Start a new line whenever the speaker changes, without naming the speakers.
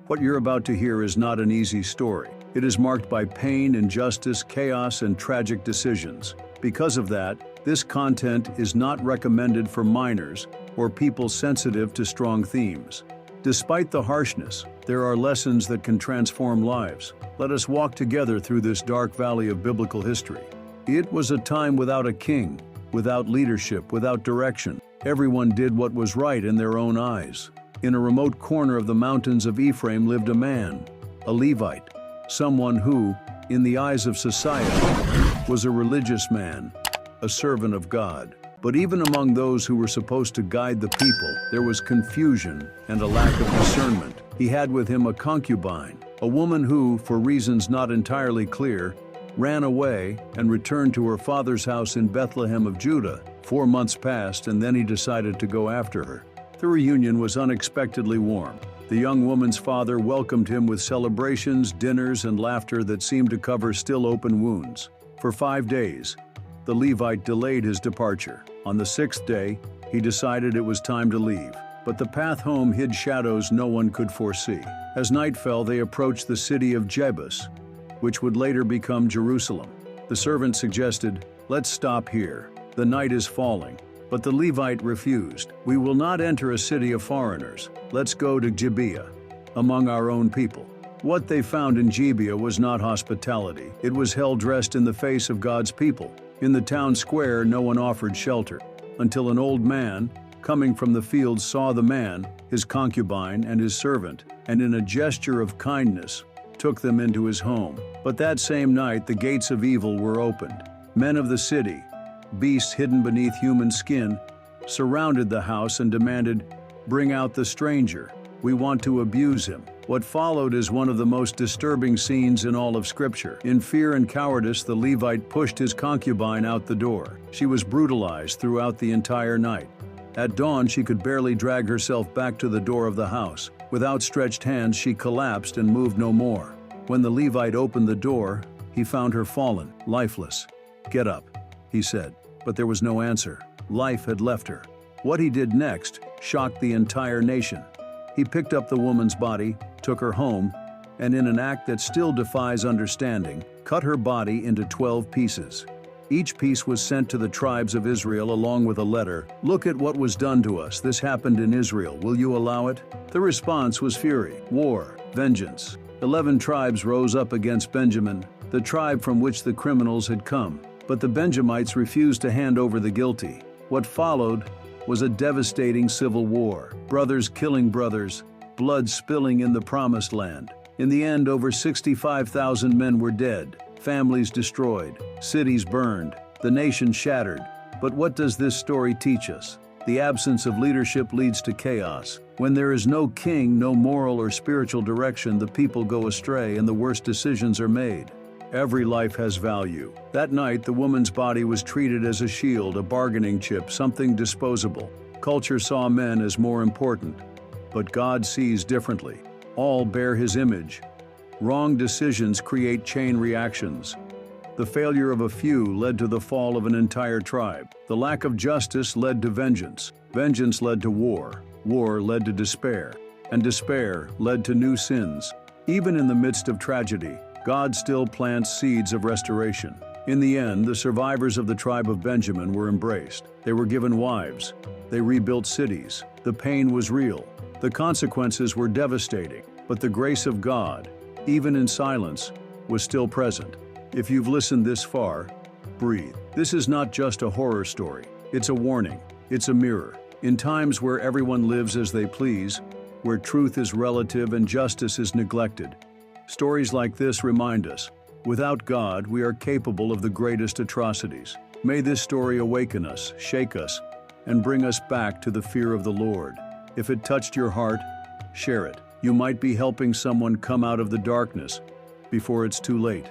What you're about to hear is not an easy story. It is marked by pain, injustice, chaos, and tragic decisions. Because of that, this content is not recommended for minors or people sensitive to strong themes. Despite the harshness, there are lessons that can transform lives. Let us walk together through this dark valley of biblical history. It was a time without a king, without leadership, without direction. Everyone did what was right in their own eyes. In a remote corner of the mountains of Ephraim lived a man, a Levite, someone who, in the eyes of society, was a religious man, a servant of God. But even among those who were supposed to guide the people, there was confusion and a lack of discernment. He had with him a concubine, a woman who, for reasons not entirely clear, ran away and returned to her father's house in Bethlehem of Judah. 4 months passed, and then he decided to go after her. The reunion was unexpectedly warm. The young woman's father welcomed him with celebrations, dinners, and laughter that seemed to cover still open wounds. For 5 days, the Levite delayed his departure. On the 6th day, he decided it was time to leave. But the path home hid shadows no one could foresee. As night fell, they approached the city of Gibeah, which would later become Jerusalem. The servant suggested, "Let's stop here. The night is falling." But the Levite refused. "We will not enter a city of foreigners. Let's go to Gibeah, among our own people." What they found in Gibeah was not hospitality. It was hell dressed in the face of God's people. In the town square, no one offered shelter, until an old man, coming from the fields, saw the man, his concubine, and his servant, and in a gesture of kindness, took them into his home. But that same night, the gates of evil were opened. Men of the city, beasts hidden beneath human skin, surrounded the house and demanded, "Bring out the stranger. We want to abuse him." What followed is one of the most disturbing scenes in all of Scripture. In fear and cowardice, the Levite pushed his concubine out the door. She was brutalized throughout the entire night. At dawn, she could barely drag herself back to the door of the house. With outstretched hands, she collapsed and moved no more. When the Levite opened the door, he found her fallen, lifeless. "Get up," he said. But there was no answer. Life had left her. What he did next shocked the entire nation. He picked up the woman's body, took her home, and in an act that still defies understanding, cut her body into 12 pieces. Each piece was sent to the tribes of Israel along with a letter. "Look at what was done to us. This happened in Israel. Will you allow it?" The response was fury, war, vengeance. 11 tribes rose up against Benjamin, the tribe from which the criminals had come. But the Benjamites refused to hand over the guilty. What followed was a devastating civil war. Brothers killing brothers, blood spilling in the promised land. In the end, over 65,000 men were dead, families destroyed, cities burned, the nation shattered. But what does this story teach us? The absence of leadership leads to chaos. When there is no king, no moral or spiritual direction, the people go astray and the worst decisions are made. Every life has value. That night, the woman's body was treated as a shield, a bargaining chip, something disposable. Culture saw men as more important, but God sees differently. All bear His image. Wrong decisions create chain reactions. The failure of a few led to the fall of an entire tribe. The lack of justice led to vengeance. Vengeance led to war. War led to despair. And despair led to new sins. Even in the midst of tragedy, God still plants seeds of restoration. In the end, the survivors of the tribe of Benjamin were embraced. They were given wives. They rebuilt cities. The pain was real. The consequences were devastating. But the grace of God, even in silence, was still present. If you've listened this far, breathe. This is not just a horror story. It's a warning. It's a mirror. In times where everyone lives as they please, where truth is relative and justice is neglected, stories like this remind us, without God, we are capable of the greatest atrocities. May this story awaken us, shake us, and bring us back to the fear of the Lord. If it touched your heart, share it. You might be helping someone come out of the darkness before it's too late.